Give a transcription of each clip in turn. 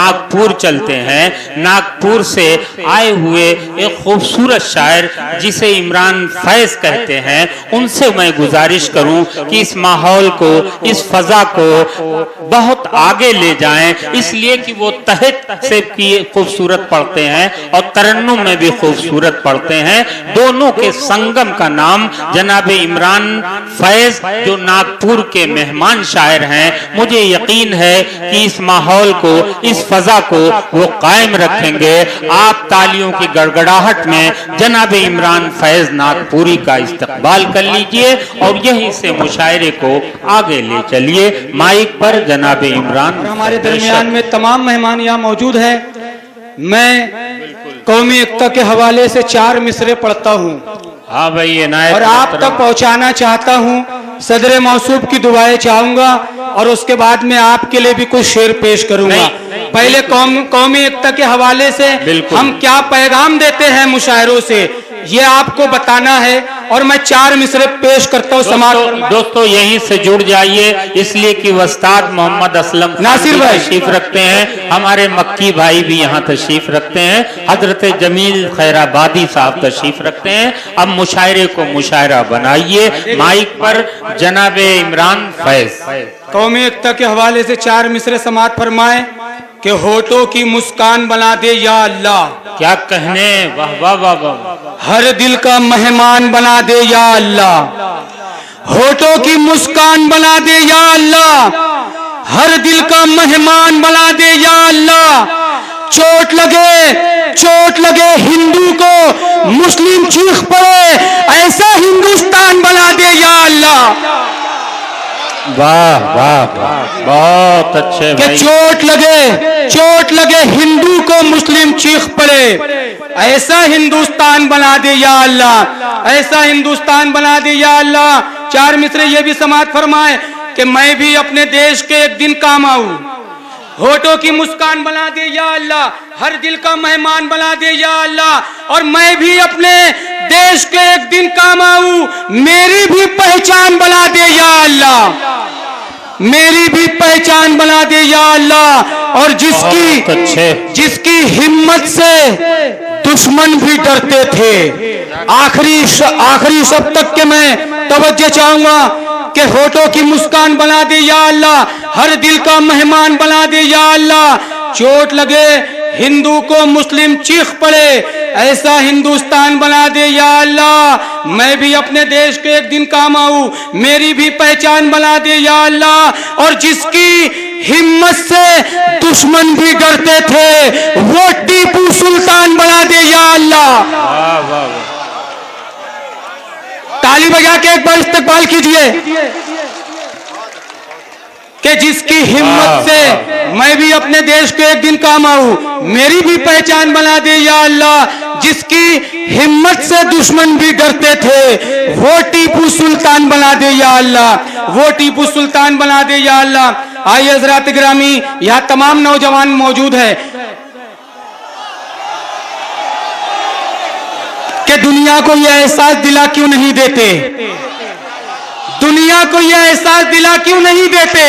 नागपुर चलते हैं। नागपुर से आए हुए एक खूबसूरत शायर जिसे इमरान फैज कहते हैं, उनसे मैं गुजारिश करूं कि इस माहौल को, इस फजा को बहुत आगे ले जाएं, इसलिए कि वो तहत से खूबसूरत पढ़ते हैं और तरन्नुम में भी खूबसूरत पढ़ते हैं। दोनों के संगम का नाम जनाब इमरान फैज जो नागपुर के मेहमान शायर हैं, मुझे यकीन है कि इस माहौल को, इस फजा को वो कायम रखेंगे। आप तालियों की गड़गड़ाहट में जनाब इमरान फैज नागपुरी का इस्तकबाल कर लीजिए और यहीं से मुशायरे को आगे ले चलिए। माइक पर जनाब इमरान। हमारे दरमियान में तमाम मेहमान यहाँ मौजूद हैं। मैं कौमी एकता के हवाले से 4 मिसरे पढ़ता हूँ। हाँ भाई, और आप तक पहुँचाना चाहता हूँ। सदर मौसूफ की दुआएं चाहूंगा और उसके बाद में आपके लिए भी कुछ शेर पेश करूंगा। पहले कौमी एकता के हवाले से हम क्या पैगाम देते हैं मुशायरों से, ये आपको बताना है और मैं 4 मिसरे पेश करता हूँ। दोस्तों यहीं से जुड़ जाइए, इसलिए कि उस्ताद मोहम्मद असलम नासिर भाई तशरीफ रखते हैं, हमारे मक्की भाई भी यहाँ तशरीफ रखते हैं, हजरत जमील खैराबादी साहब तशरीफ रखते हैं। अब मुशायरे को मुशायरा बनाइए। माइक पर जनाब इमरान फैज। कौमी एकता के हवाले से 4 मिसरे समाअत फरमाए कि होठों की मुस्कान बना दे या अल्लाह। क्या कहने, वाह वाह वाह वाह। हर दिल का मेहमान बना दे या अल्लाह। होठों की मुस्कान बना दे या अल्लाह। हर दिल का मेहमान बना दे या अल्लाह। चोट लगे हिंदू को, मुस्लिम चीख पड़े, ऐसा हिंदुस्तान बना दे या अल्लाह। वाह वाह वाह, बहुत अच्छे भाई। चोट लगे हिंदू को, मुस्लिम चीख पड़े, ऐसा हिंदुस्तान बना दे या अल्लाह। ऐसा हिंदुस्तान बना दे या अल्लाह। 4 मिसरे ये भी समाअत फरमाए कि मैं भी अपने देश के एक दिन काम आऊं। होठों की मुस्कान बना दे या अल्लाह। हर दिल का मेहमान बना दे या अल्लाह। और मैं भी अपने देश के एक दिन काम आऊं। मेरी भी पहचान बना दे या अल्लाह। मेरी भी पहचान बना दे या अल्लाह। और जिसकी हिम्मत से दुश्मन भी डरते थे। आखिरी सब तक के मैं तवज्जो चाहूंगा कि होठों की मुस्कान बना दे या अल्लाह। हर दिल का मेहमान बना दे या अल्लाह। चोट लगे हिंदू को, मुस्लिम चीख पड़े, ऐसा हिंदुस्तान बना दे या अल्लाह। मैं भी अपने देश के एक दिन काम आऊं। मेरी भी पहचान बना दे या अल्लाह। और जिसकी हिम्मत से दुश्मन भी डरते थे, वो टीपू सुल्तान बना दे या अल्लाह। ताली बजा के एक बार इस्तकबाल कीजिए कि जिसकी हिम्मत से मैं भी अपने देश के एक दिन काम आऊं। मेरी भी पहचान बना दे या अल्लाह। जिसकी हिम्मत से दुश्मन भी डरते थे, वो टीपू सुल्तान बना दे या अल्लाह। वो टीपू सुल्तान बना दे या अल्लाह। आइए हज़रात गिरामी, यहाँ तमाम नौजवान मौजूद है कि दुनिया को यह एहसास दिला क्यों नहीं देते। दुनिया को यह एहसास दिला क्यों नहीं देते।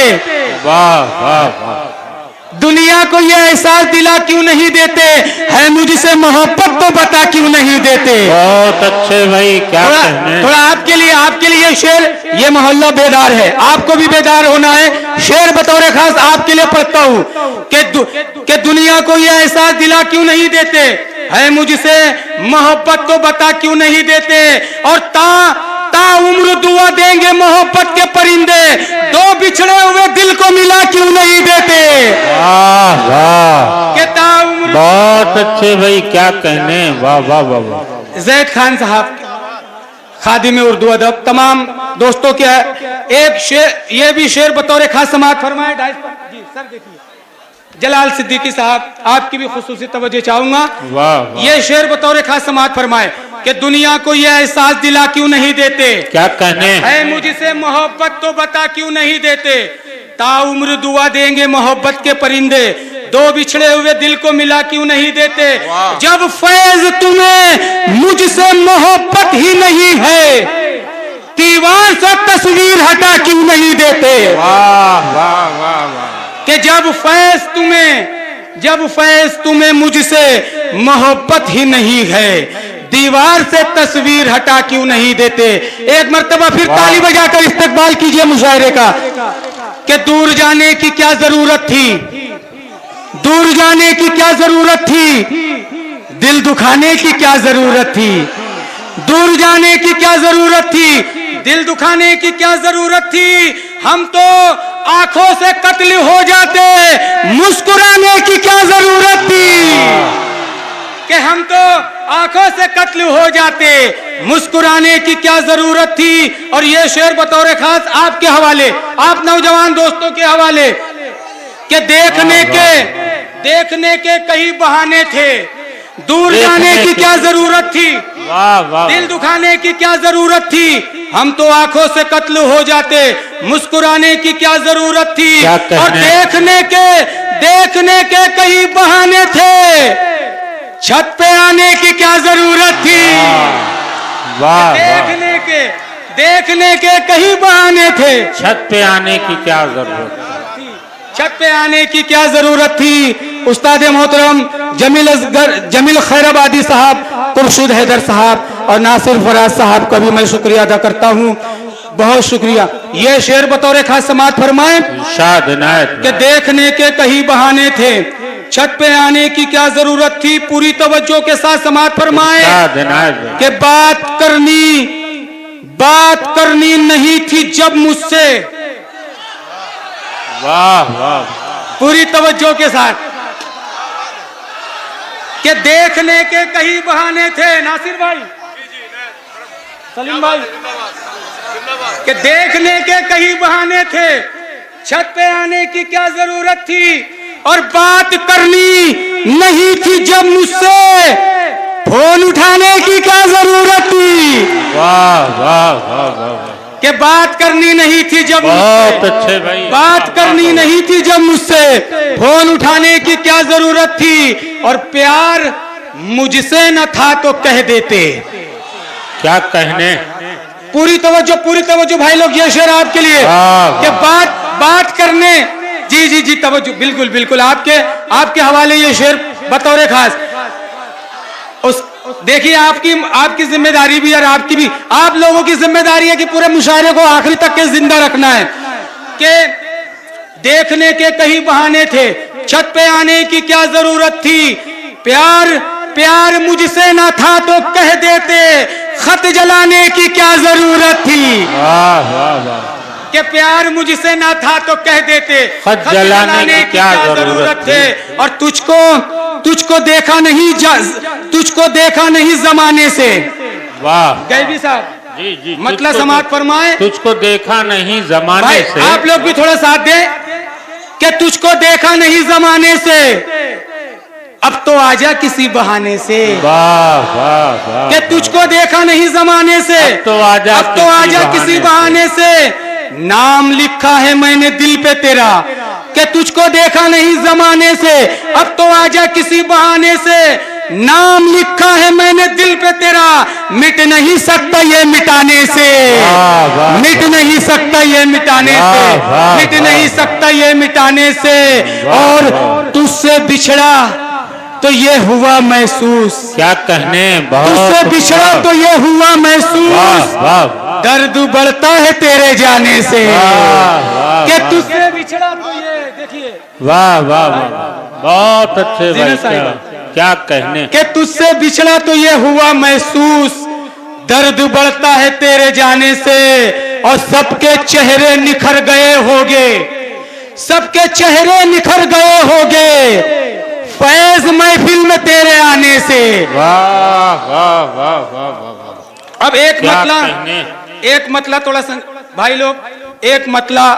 वाह वाह वाह। दुनिया को यह एहसास दिला क्यों नहीं देते। है मुझसे मोहब्बत तो बता क्यों नहीं देते। बहुत अच्छे भाई, क्या कहने। थोड़ा आपके लिए ये शेर, ये मोहल्ला बेदार है, आपको भी बेदार होना है। शेर बतौर खास आपके लिए पढ़ता हूँ कि दुनिया को यह एहसास दिला क्यों नहीं देते। है मुझसे मोहब्बत तो बता क्यों नहीं देते। और ता उम्र दुआ देंगे मोहब्बत के परिंदे, दो बिछड़े हुए दिल को मिला क्यों नहीं देते। वाह वाह, के ता उम्र। बहुत अच्छे भाई, क्या कहने। वाह वाह वाह वाह। जैद खान साहब, खादिम उर्दू अदब, तमाम दोस्तों के एक शेर, ये भी शेर बतौर खास समाअत फरमाए। जी सर, देखिए जलाल सिद्दीकी साहब, आपकी भी खुसूसी तवज्जो चाहूंगा। वाह। ये शेर बतौर खास समाअत फरमाए कि दुनिया को यह एहसास दिला क्यों नहीं देते। क्या कहने। है मुझसे मोहब्बत तो बता क्यों नहीं देते। ताउम्र दुआ देंगे मोहब्बत के परिंदे, दो बिछड़े हुए दिल को मिला क्यों नहीं देते। जब फैज तुम्हें मुझसे मोहब्बत ही नहीं है, दीवार से तस्वीर हटा क्यों नहीं देते। वाह वाह वाह वाह। कि जब फैज तुम्हें जब फैज तुम्हें मुझसे मोहब्बत ही नहीं है, दीवार से तस्वीर हटा क्यों नहीं देते। एक मर्तबा फिर ताली बजाकर इस्तकबाल कीजिए मुशायरे का कि दूर जाने की क्या जरूरत थी, दूर जाने की क्या जरूरत थी, दिल दुखाने की क्या जरूरत थी, दूर जाने की क्या जरूरत थी, दिल दुखाने की क्या जरूरत थी। हम तो आंखों से कत्ल हो जाते, मुस्कुराने की क्या जरूरत थी, कि हम तो आंखों से कत्ल हो जाते, मुस्कुराने की क्या जरूरत थी। और ये शेर बतौर खास आपके हवाले, आप नौजवान दोस्तों के हवाले, कि देखने के कई बहाने थे, दूर जाने की क्या जरूरत थी, दिल दुखाने की क्या जरूरत थी। हम तो आंखों से कत्ल हो जाते, मुस्कुराने की क्या जरूरत थी। और देखने के कई बहाने थे, छत पे आने की क्या जरूरत थी। देखने के कई बहाने थे, छत पे आने की क्या जरूरत थी, छत पे आने की क्या जरूरत थी। उस्ताद मोहतरम जमील खैराबादी साहब, खुर्शीद हैदर साहब और नासिर फराज साहब का भी मैं शुक्रिया अदा करता हूँ, बहुत शुक्रिया। ये शेर बतौर खास समाअत फरमाएं कि देखने के कई बहाने थे, छत पे आने की क्या जरूरत थी। पूरी तवज्जो के साथ समाअत फरमाएं कि बात करनी नहीं थी जब मुझसे। वाह वाह, पूरी तवज्जो के साथ कि देखने के कई बहाने थे। नासिर भाई, सलीम भाई, कि देखने के कई बहाने थे, छत पे आने की क्या जरूरत थी। और बात करनी नहीं थी जब मुझसे, फोन उठाने की क्या जरूरत थी। वाह वाह वाह वाह, कि बात करनी नहीं थी जब बहुत अच्छे भाई, बात करनी नहीं थी जब मुझसे, फोन उठाने की क्या जरूरत थी। और प्यार मुझसे न था तो कह देते। क्या कहने। पूरी तवज्जो भाई लोग, ये शेर आपके लिए कि बात करने, जी तवज्जो, बिल्कुल बिल्कुल आपके हवाले ये शेर बतौर खास। उस देखिए आपकी जिम्मेदारी भी और आपकी भी, आप लोगों की जिम्मेदारी है कि पूरे मुशायरे को आखिरी तक के जिंदा रखना है। कि देखने के कई बहाने थे, छत पे आने की क्या जरूरत थी। प्यार मुझसे ना था तो कह देते, खत जलाने की क्या जरूरत थी। वाह वाह वाह, कि प्यार मुझसे ना था तो कह देते, खत जलाने की क्या जरूरत थी। और तुझको देखा नहीं जमाने से। वाह, गैबी साहब, जी मतलब समाअत फरमाए, तुझको देखा नहीं जमाने से। आप लोग भी थोड़ा साथ दें कि तुझको देखा नहीं जमाने से, अब तो आजा किसी बहाने से। वाह वाह वाह, कि तुझको देखा नहीं जमाने से, अब तो आजा किसी बहाने से। नाम लिखा है मैंने दिल पे तेरा, कि तुझको देखा नहीं जमाने से, अब तो आजा किसी बहाने से। नाम लिखा है मैंने दिल पे तेरा, मिट नहीं सकता ये मिटाने से, मिट नहीं सकता ये मिटाने से, मिट नहीं सकता ये मिटाने से। और तुझसे बिछड़ा तो ये हुआ महसूस। क्या कहने, तुझसे बिछड़ा तो ये हुआ महसूस। दर्द बढ़ता है तेरे जाने से, कि तुझसे बिछड़ा तो ये, देखिए, वाह वाह वाह, बहुत अच्छे भाई, क्या कहने। कि तुझसे बिछड़ा तो ये हुआ महसूस, दर्द बढ़ता है तेरे जाने से। और सबके चेहरे निखर गए होगे, सबके चेहरे निखर गए होगे फैज महफिल में तेरे आने से। वाह वाह वाह वाह वाह। अब एक मतला थोड़ा भाई लोग, एक मतला,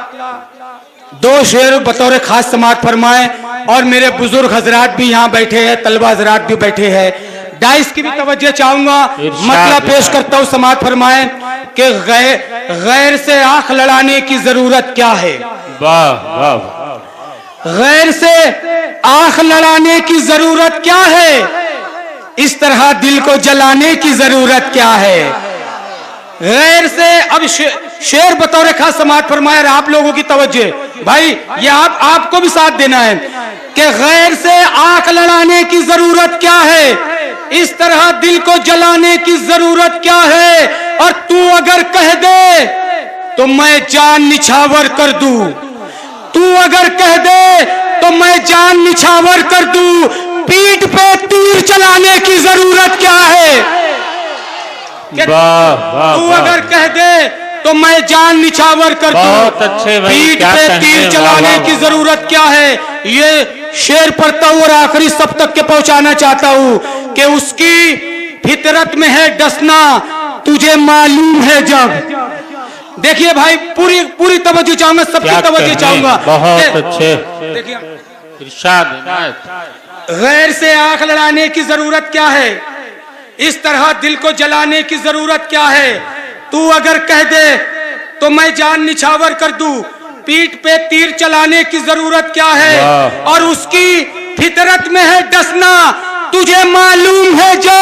दो शेर बतौर खास समाअत फरमाए। और मेरे बुजुर्ग हजरात भी यहाँ बैठे हैं, तलबा हजरात भी बैठे हैं, डाइस की भी तवज्जो चाहूंगा। मतला पेश करता हूँ, समाअत फरमाए कि गैर से आंख लड़ाने की जरूरत क्या है। वाह वाह, गैर से आंख लड़ाने की जरूरत क्या है, इस तरह दिल को जलाने की जरूरत क्या है। गैर से अब शेर बतौर खास समाज फरमाया, आप लोगों की तवज्जो भाई, ये आपको भी साथ देना है कि गैर से आंख लड़ाने की जरूरत क्या है, इस तरह दिल को जलाने की जरूरत क्या है, और तू अगर कह दे तो मैं जान निछावर कर दूं, तू अगर कह दे तो मैं जान निछावर कर दूं, पीठ पे तीर चलाने की जरूरत क्या है, तू अगर कह दे तो मैं जान निछावर कर दूं, बहुत अच्छे भाई, पीठ क्या पे कहते तीर हैं, चलाने वाह, की वाह। जरूरत क्या है। ये शेर पढ़ता हूं और आखिरी सब तक के पहुंचाना चाहता हूं कि उसकी फितरत में है डसना, तुझे मालूम है जब। देखिए भाई, पूरी तवज्जो चाहूंगा, सबकी तवज्जो चाहूंगा। बहुत अच्छे, देखिए, इरशाद इनायत। गैर से आंख लड़ाने की जरूरत क्या है, इस तरह दिल को जलाने की जरूरत क्या है, तू अगर कह दे तो मैं जान निछावर कर दूं, पीठ पे तीर चलाने की जरूरत क्या है, और उसकी फितरत में है डसना, तुझे मालूम है जब।